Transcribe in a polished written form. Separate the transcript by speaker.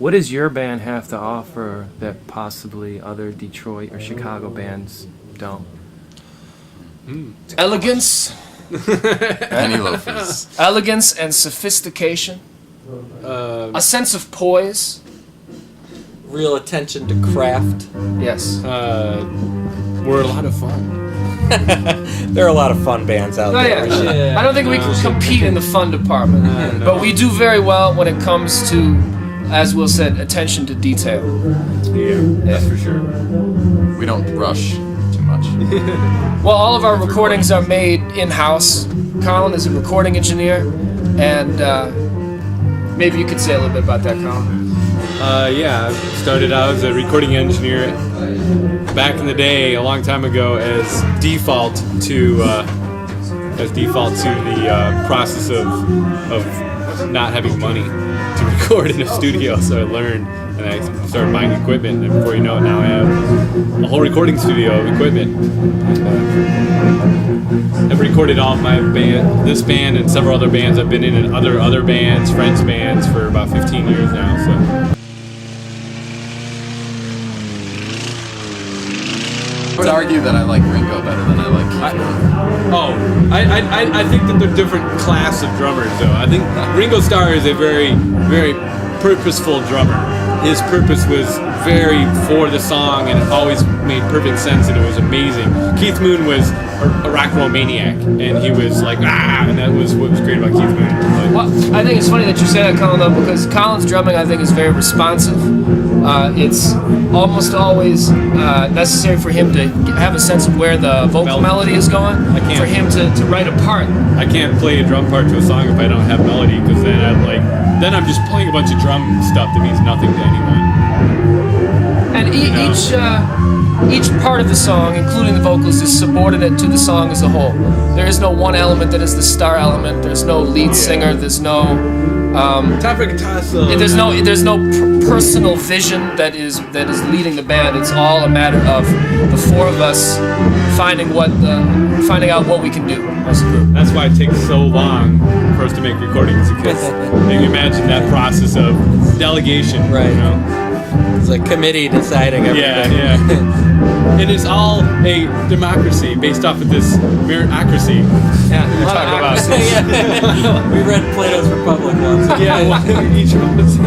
Speaker 1: What does your band have to offer that possibly other Detroit or Chicago bands don't?
Speaker 2: Elegance.
Speaker 3: Penny loafers.
Speaker 2: Elegance and sophistication. A sense of poise.
Speaker 4: Real attention to craft.
Speaker 2: Yes.
Speaker 5: We're a lot of fun.
Speaker 4: There are a lot of fun bands out there.
Speaker 2: Yeah. I don't think we can compete in the fun department, but we do very well when it comes to, as Will said, attention to detail.
Speaker 5: Yeah, that's for sure.
Speaker 3: We don't rush too much.
Speaker 2: Well, all of our recordings are made in-house. Colin is a recording engineer, and maybe you could say a little bit about that, Colin.
Speaker 5: Yeah, I started out as a recording engineer back in the day, a long time ago, as default to the process of not having money to record in a studio. So I learned, and I started buying equipment, and before you know it, now I have a whole recording studio of equipment. I've recorded all of my band, this band, and several other bands. I've been in other bands, friends' bands, for about 15 years now. So.
Speaker 3: I would argue that I like Ringo better than I like Keith Moon.
Speaker 5: I think that they're different class of drummers, though. I think Ringo Starr is a very, very purposeful drummer. His purpose was very for the song, and it always made perfect sense, and it was amazing. Keith Moon was a rock and roll maniac, and he was like, and that was what was great about Keith Moon.
Speaker 2: Well, I think it's funny that you say that, Colin, though, because Colin's drumming, I think, is very responsive. It's almost always necessary for him to have a sense of where the vocal melody is going, for him to write a part.
Speaker 5: I can't play a drum part to a song if I don't have melody, because then I'm just playing a bunch of drum stuff that means nothing to anyone.
Speaker 2: And each part of the song, including the vocals, is subordinate to the song as a whole. There is no one element that is the star element. There's no lead singer. There's no there's no personal vision that is leading the band. It's all a matter of the four of us finding out what we can do as a group.
Speaker 5: That's why it takes so long for us to make recordings, because you imagine that process of delegation,
Speaker 4: right?
Speaker 5: You know?
Speaker 4: It's a committee deciding everything.
Speaker 5: Yeah. And it's all a democracy based off of this meritocracy.
Speaker 2: Yeah,
Speaker 5: we talk about.
Speaker 4: Yeah. We read Plato's Republic once.
Speaker 5: Yeah, each of us.